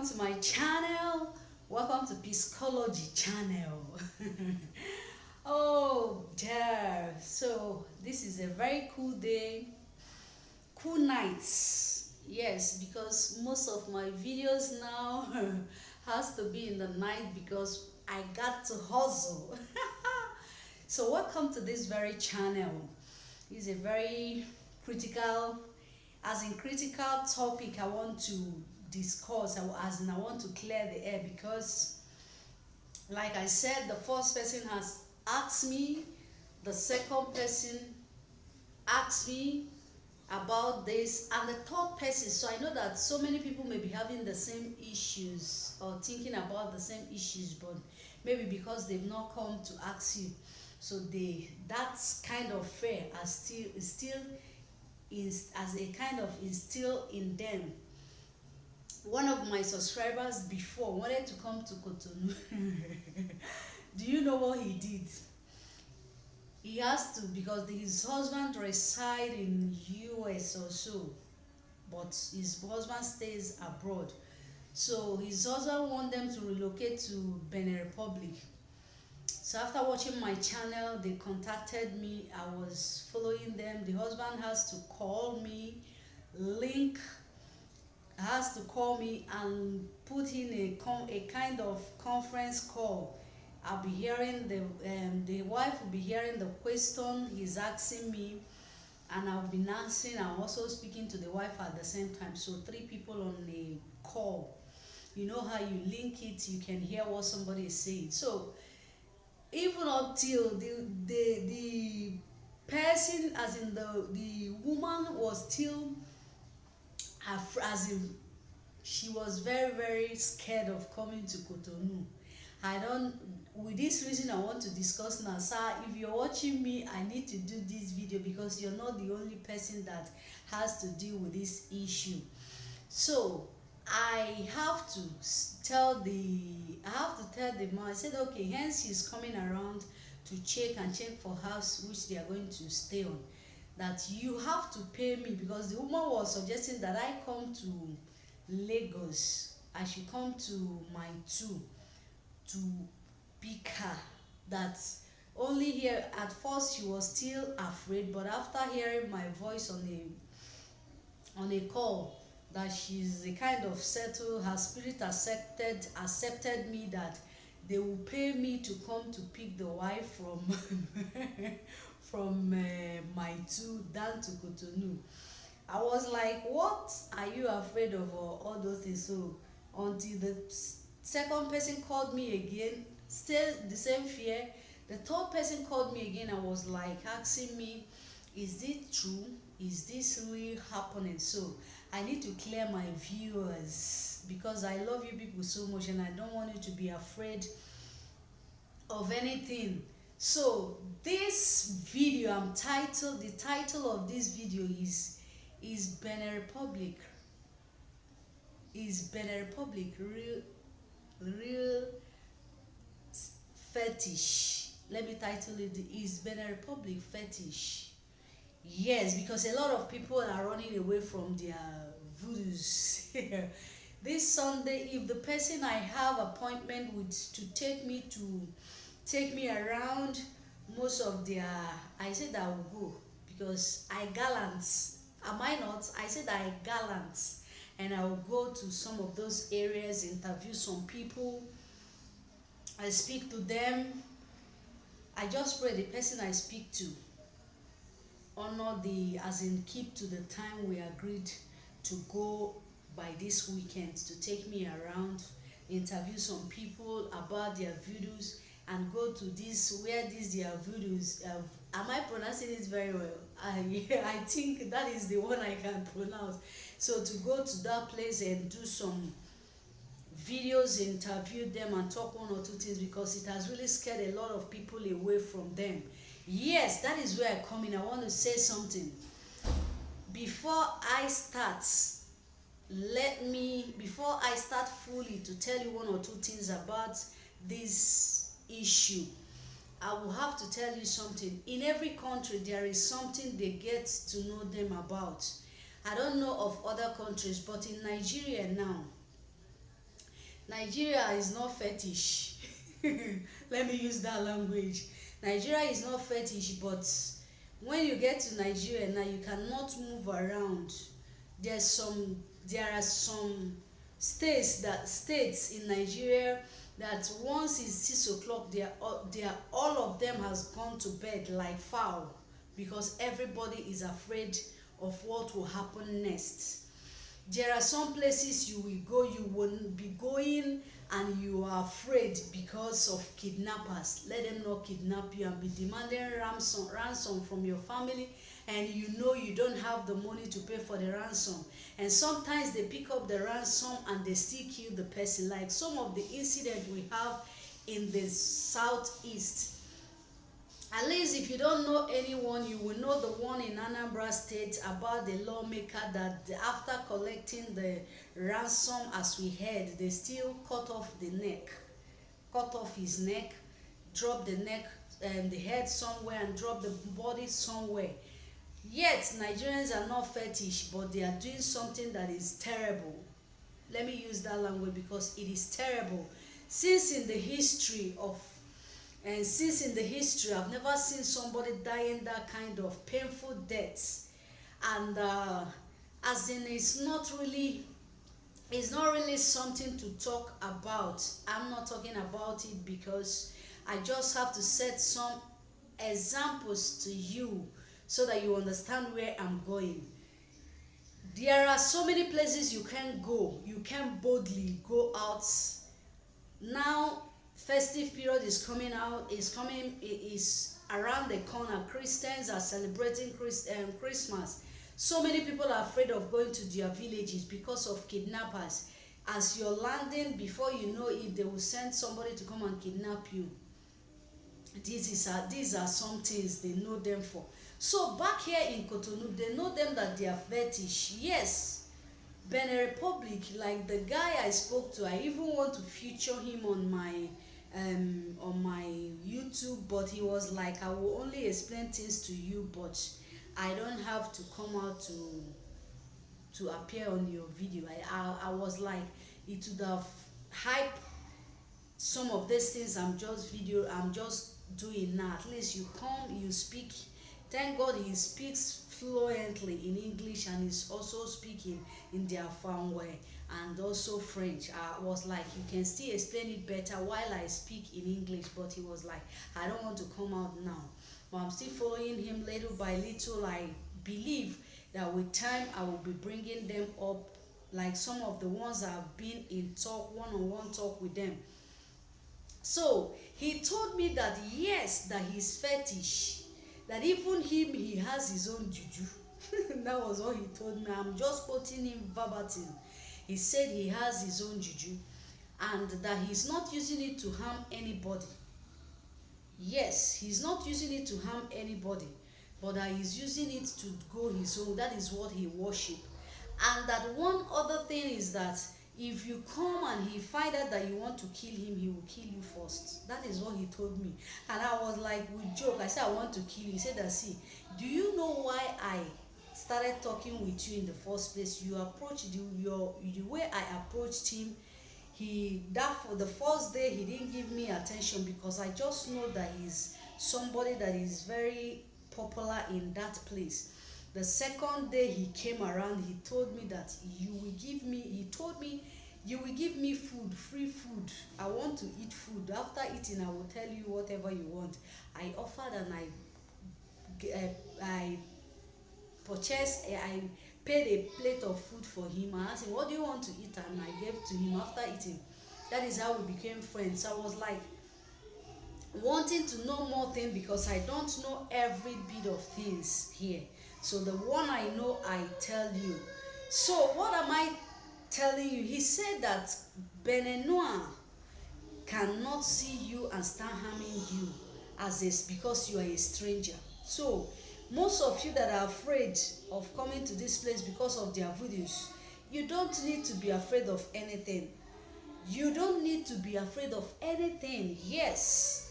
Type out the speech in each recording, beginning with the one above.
welcome to my channel. Welcome to Psychology channel. Oh dear, so this is a very cool day, cool nights. Yes, because most of my videos now has to be in the night because I got to hustle. So welcome to this very channel. It's a very critical, as in critical topic I want to discuss, as in I want to clear the air, because like I said, the first person has asked me, the second person asked me about this, and the third person. So I know that so many people may be having the same issues or thinking about the same issues, but maybe because they've not come to ask you, so that's kind of fear is still is as a kind of instill in them. One of my subscribers before wanted to come to Cotonou. Do you know what he did? He has to, because his husband reside in US or so, but his husband stays abroad. So his husband want them to relocate to Benin Republic. So after watching my channel, they contacted me. I was following them. The husband has to call me, link has to call me and put in a kind of conference call. I'll be hearing the wife will be hearing the question he's asking me, and I'll be answering. I'm also speaking to the wife at the same time. So three people on a call. You know how you link it, you can hear what somebody is saying. So even up till the person, as in the woman, was still as in she was very scared of coming to Cotonou. I don't, with this reason I want to discuss now. Sir, if you're watching me, I need to do this video because you're not the only person that has to deal with this issue. So I have to tell the man. I said, okay, hence he's coming around to check for house which they are going to stay on, that you have to pay me, because the woman was suggesting that I come to Lagos. I should come to my two to pick her. That only here at first she was still afraid, but after hearing my voice on a call, that she's a kind of settled, her spirit accepted me, that they will pay me to come to pick the wife from from my two down to Cotonou. I was like, what are you afraid of, or all those things? So until the second person called me again, still the same fear. The third person called me again and was like asking me, is it true? Is this really happening? So I need to clear my viewers, because I love you people so much and I don't want you to be afraid of anything. So this video, the title of this video is Benin Republic. Is Benin Republic real fetish? Let me title it, is Benin Republic fetish? Yes, because a lot of people are running away from their voodoos. This Sunday, if the person I have appointment with to take me around, most of their, I said I will go, because I gallant. Am I not? I said I gallant, and I will go to some of those areas, interview some people, I speak to them. I just pray the person I speak to honor the, as in keep to the time we agreed to go by this weekend, to take me around, interview some people about their videos, and go to this where these their videos. Am I pronouncing it very well? I think that is the one I can pronounce. So to go to that place and do some videos, interview them and talk one or two things, because it has really scared a lot of people away from them. Yes, that is where I come in. I want to say something before I start. Before I start fully to tell you one or two things about this issue, I will have to tell you something. In every country there is something they get to know them about. I don't know of other countries, but in Nigeria now, Nigeria is not fetish. Let me use that language. Nigeria is not fetish, but when you get to Nigeria now, you cannot move around. There are some states in Nigeria that once it's 6 o'clock, all of them has gone to bed like fowl, because everybody is afraid of what will happen next. There are some places you will go, you won't be going, and you are afraid because of kidnappers. Let them not kidnap you and be demanding ransom from your family, and you know you don't have the money to pay for the ransom. And sometimes they pick up the ransom and they still kill the person, like some of the incident we have in the southeast. At least if you don't know anyone, you will know the one in Anambra State about the lawmaker that after collecting the ransom, as we heard, they still cut off his neck, drop the neck and the head somewhere and drop the body somewhere. Yet Nigerians are not fetish, but they are doing something that is terrible. Let me use that language because it is terrible. Since in the history of and since in the history, I've never seen somebody dying that kind of painful deaths. And as in, it's not really something to talk about. I'm not talking about it because I just have to set some examples to you so that you understand where I'm going. There are so many places you can go. You can boldly go out. Now festive period is around the corner. Christians are celebrating Christmas. So many people are afraid of going to their villages because of kidnappers. As you're landing, before you know it, they will send somebody to come and kidnap you. These are some things they know them for. So back here in Cotonou, they know them that they are fetish. Yes, Benin Republic, like the guy I spoke to, I even want to feature him on my YouTube, but he was like, I will only explain things to you, but I don't have to come out to appear on your video. I was like, it would have hype some of these things I'm just doing now. At least you come, you speak. Thank God he speaks fluently in English and is also speaking in their farm way, and also French. I was like, you can still explain it better while I speak in English, but he was like, I don't want to come out now. But I'm still following him little by little. I believe that with time I will be bringing them up, like some of the ones I've been in talk, one-on-one talk with them. So he told me that yes, that he's fetish, that even him, he has his own juju. That was what he told me. I'm just quoting him verbatim. He said he has his own juju and that he's not using it to harm anybody. Yes, he's not using it to harm anybody, but that he's using it to go his own. That is what he worship. And that one other thing is that if you come and he find out that you want to kill him, he will kill you first. That is what he told me. And I was like, with joke, I said, I want to kill you. He said that, see, do you know why I started talking with you in the first place? You approached the way I approached him. For the first day he didn't give me attention because I just know that he's somebody that is very popular in that place. The second day he came around, he told me that he told me, you will give me food, free food. I want to eat food. After eating, I will tell you whatever you want. I offered and I purchased, I paid a plate of food for him. I asked him, what do you want to eat? And I gave to him after eating. That is how we became friends. I was like, wanting to know more things because I don't know every bit of things here. So the one I know, I tell you. So what am I telling you? He said that Beninois cannot see you and start harming you because you are a stranger. So most of you that are afraid of coming to this place because of their videos, you don't need to be afraid of anything. You don't need to be afraid of anything. Yes.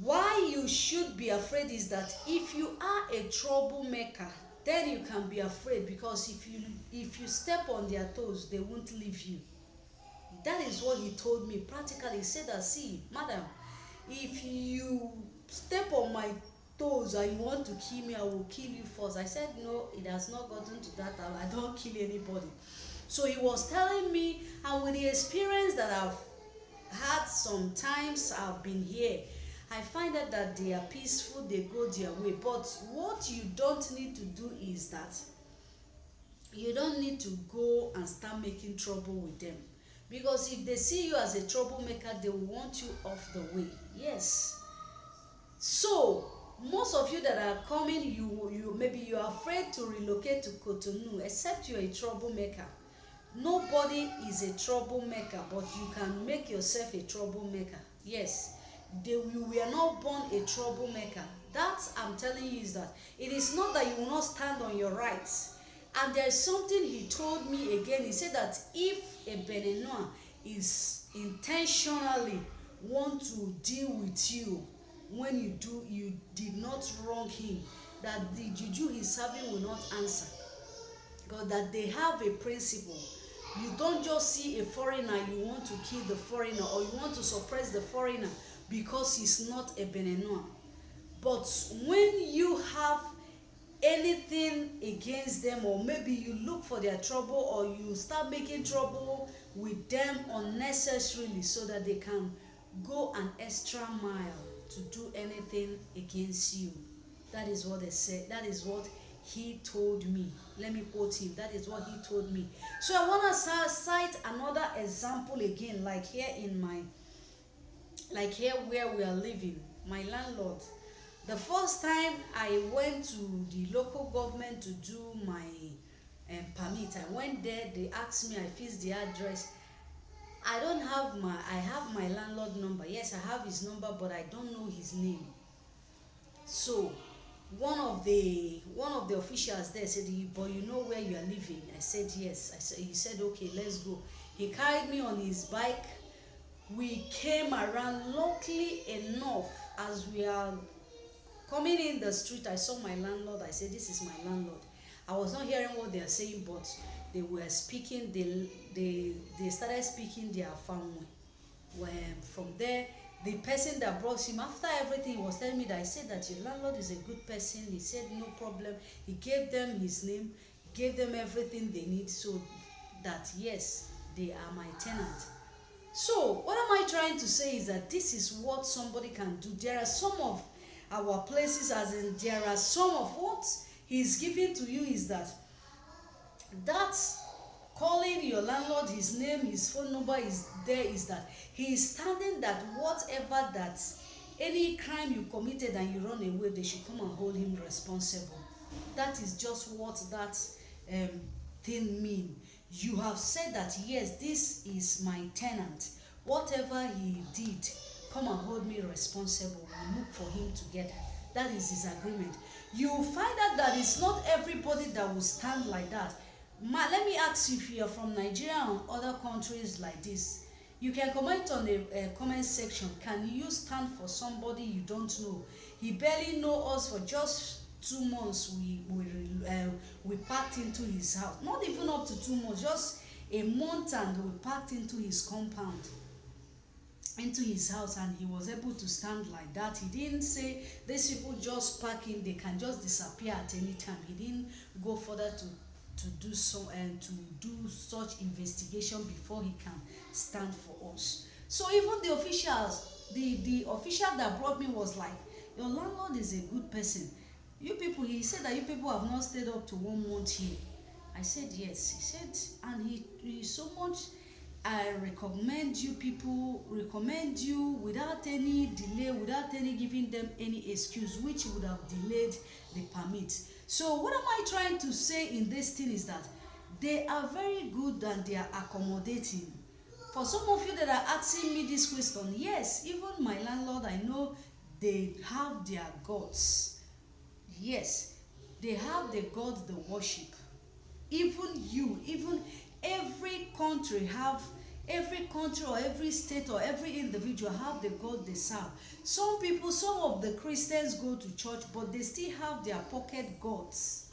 Why you should be afraid is that if you are a troublemaker, then you can be afraid, because if you step on their toes, they won't leave you. That is what he told me practically. He said that, see, madam, if you step on my toes and you want to kill me, I will kill you first. I said, no, it has not gotten to that. I don't kill anybody. So he was telling me, and with the experience that I've had, sometimes I've been here, I find out that they are peaceful, they go their way. But what you don't need to do is that you don't need to go and start making trouble with them, because if they see you as a troublemaker, they will want you off the way. Yes. So most of you that are coming, you maybe you are afraid to relocate to Cotonou, except you're a troublemaker. Nobody is a troublemaker, but you can make yourself a troublemaker. Yes, you were not born a troublemaker. That I'm telling you is that it is not that you will not stand on your rights. And there's something he told me again. He said that if a Beninois is intentionally want to deal with you when you did not wrong him, that the juju he's serving will not answer, because that they have a principle. You don't just see a foreigner, you want to kill the foreigner, or you want to suppress the foreigner because he's not a Beninois. But when you have anything against them, or maybe you look for their trouble, or you start making trouble with them unnecessarily so that they can go an extra mile to do anything against you. That is what they said. That is what he told me. Let me quote him. That is what he told me. So I want to cite another example again, like here where we are living. My landlord, the first time I went to the local government to do my permit, I went there, they asked me, I fixed the address. I have my landlord number. Yes, I have his number, but I don't know his name. So one of the officials there said, but you know where you are living? I said yes. He said, okay, let's go. He carried me on his bike. We came around. Luckily enough, as we are coming in the street, I saw my landlord. I said, this is my landlord. I was not hearing what they are saying, but they were speaking. They started speaking their family. From there, the person that brought him, after everything, he was telling me that, I said that your landlord is a good person. He said no problem. He gave them his name, gave them everything they need, so that yes, they are my tenant. So what am I trying to say is that this is what somebody can do. There are some of our places, as in there are some of what he's giving to you is that calling your landlord, his name, his phone number is there, is that he is standing that whatever that any crime you committed and you run away, they should come and hold him responsible. That is just what that thing mean. You have said that yes, this is my tenant. Whatever he did, come and hold me responsible. We look for him together. That is his agreement. You will find out that it's not everybody that will stand like that. Let me ask you, if you are from Nigeria and other countries like this, you can comment on the comment section. Can you stand for somebody you don't know? He barely know us. For just 2 months we packed into his house. Not even up to 2 months, just a month, and we packed into his compound, into his house, and he was able to stand like that. He didn't say these people just pack in, they can just disappear at any time. He didn't go further to do so and to do such investigation before he can stand for us. So even the officials, the official that brought me was like, your landlord is a good person. You people, he said that you people have not stayed up to 1 month here. I said yes. He said, and he so much, I recommend you without any delay, without any giving them any excuse which would have delayed the permit. So what am I trying to say in this thing is that they are very good and they are accommodating. For some of you that are asking me this question, yes, even my landlord, I know they have their gods. Yes, they have the gods they worship. Even every country or every state or every individual have the God they serve. Some of the Christians go to church, but they still have their pocket gods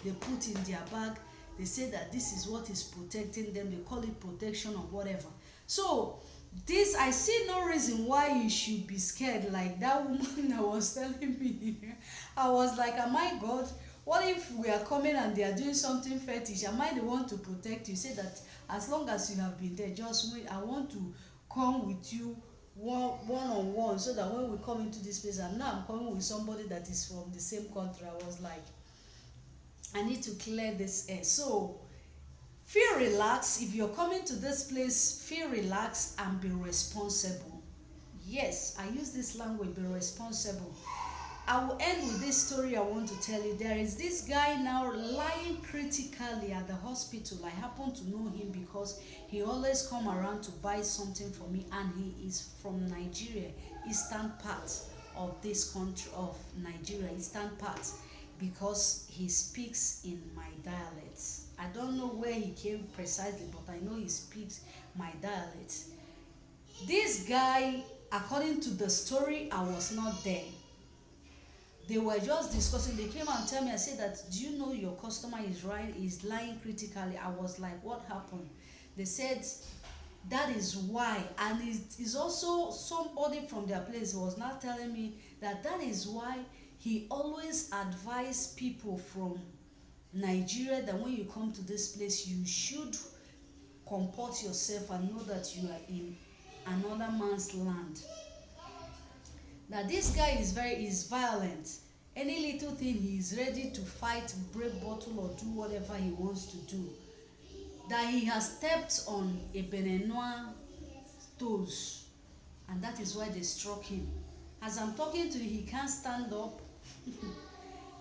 they put in their bag. They say that this is what is protecting them. They call it protection or whatever. So this, I see no reason why you should be scared like that woman that was telling me. I was like, am I God? What if we are coming and they are doing something fetish? Am I the one to protect you? Say that as long as you have been there, just wait. I want to come with you one on one, so that when we come into this place, and now I'm coming with somebody that is from the same country. I was like, I need to clear this air. So feel relaxed. If you're coming to this place, feel relaxed and be responsible. Yes, I use this language, be responsible. I will end with this story I want to tell you. There is this guy now lying critically at the hospital. I happen to know him because he always come around to buy something for me, and he is from Nigeria, eastern part of this country of Nigeria, eastern part, because he speaks in my dialect. I don't know where he came precisely, but I know he speaks my dialect. This guy, according to the story, I was not there. They were just discussing. They came and tell me, I said that, do you know your customer is right, is lying critically? I was like, what happened? They said that is why. And it is also somebody from their place was not telling me that that is why he always advised people from Nigeria that when you come to this place, you should comport yourself and know that you are in another man's land. Now this guy is violent. Any little thing, he is ready to fight, break bottle, or do whatever he wants to do. That he has stepped on a Beninois toes, and that is why they struck him. As I'm talking to you, he can't stand up.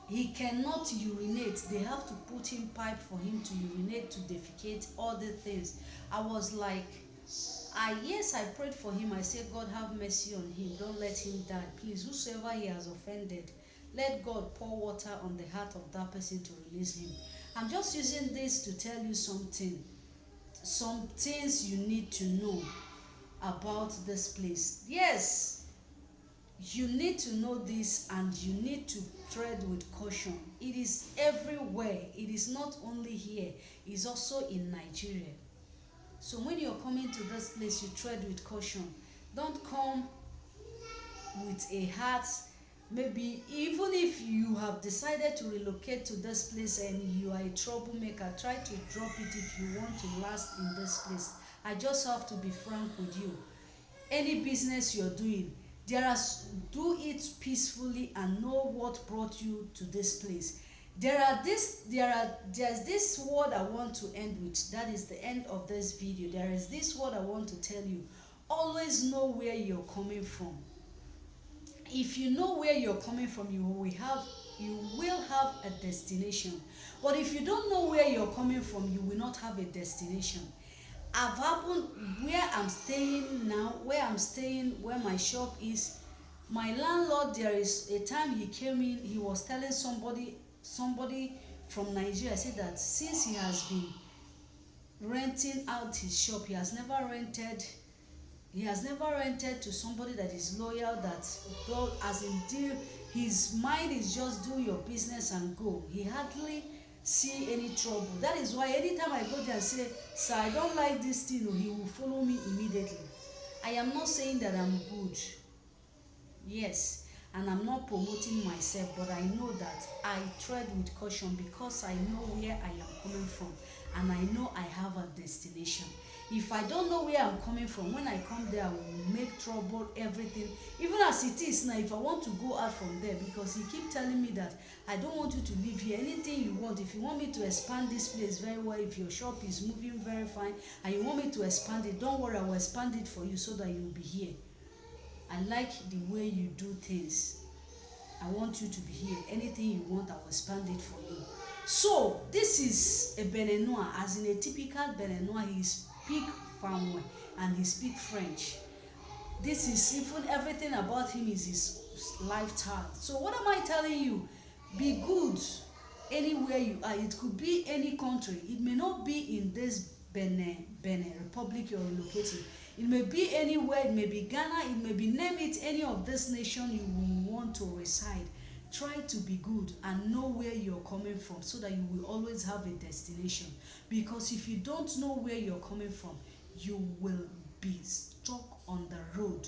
He cannot urinate. They have to put him pipe for him to urinate, to defecate, all the things. I was like, yes, I prayed for him. I said, God, have mercy on him. Don't let him die. Please, whosoever he has offended, let God pour water on the heart of that person to release him. I'm just using this to tell you something. Some things you need to know about this place. Yes, you need to know this, and you need to tread with caution. It is everywhere. It is not only here. It's also in Nigeria. So when you're coming to this place, you tread with caution. Don't come with a heart. Maybe even if you have decided to relocate to this place and you are a troublemaker, try to drop it if you want to last in this place. I just have to be frank with you. Any business you're doing, do it peacefully and know what brought you to this place. There's this word I want to end with. That is the end of this video. There is this word I want to tell you. Always know where you're coming from. If you know where you're coming from, you will have a destination. But if you don't know where you're coming from, you will not have a destination. I've happened where I'm staying now, where my shop is. My landlord, there is a time he came in, he was telling somebody from Nigeria, said that since he has been renting out his shop, he has never rented to somebody that is loyal, that God, as in deal, his mind is just do your business and go. He hardly see any trouble. That is why anytime I go there and say, sir, I don't like this thing, he will follow me immediately. I am not saying that I'm good. Yes, and I'm not promoting myself, but I know that I tread with caution because I know where I am coming from, and I know I have a destination. If I don't know where I'm coming from, when I come there, I will make trouble, everything. Even as it is now, if I want to go out from there, because he keep telling me that I don't want you to live here. Anything you want, if you want me to expand this place very well, if your shop is moving very fine, and you want me to expand it, don't worry, I will expand it for you so that you will be here. I like the way you do things. I want you to be here. Anything you want, I will expand it for you. So this is a Beninois, as in a typical Beninois. He speak French and he speak French. This is even everything about him is his lifestyle. So what am I telling you? Be good anywhere you are. It could be any country. It may not be in this Benin Republic you're relocating. It may be anywhere. It may be Ghana. It may be, name it, any of this nation you want to reside. Try to be good and know where you're coming from so that you will always have a destination. Because if you don't know where you're coming from, you will be stuck on the road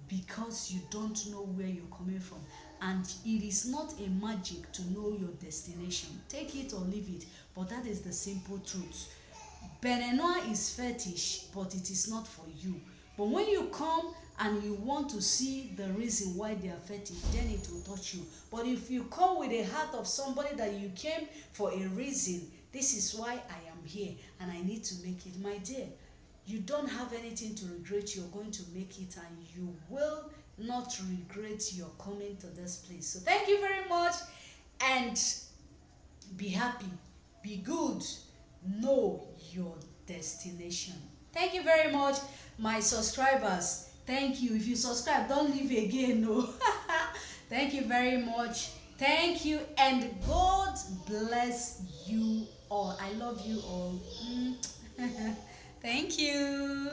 because you don't know where you're coming from. And it is not a magic to know your destination. Take it or leave it, but that is the simple truth. Benenois is fetish, but it is not for you. But when you come and you want to see the reason why they are fetish, then it will touch you. But if you come with a heart of somebody that you came for a reason, this is why I am here and I need to make it, my dear, you don't have anything to regret. You're going to make it and you will not regret your coming to this place. So thank you very much, and be happy, be good, know your destination. Thank you very much, my subscribers. Thank you. If you subscribe, don't leave again. No. Thank you very much. Thank you, and God bless you all. I love you all. Thank you.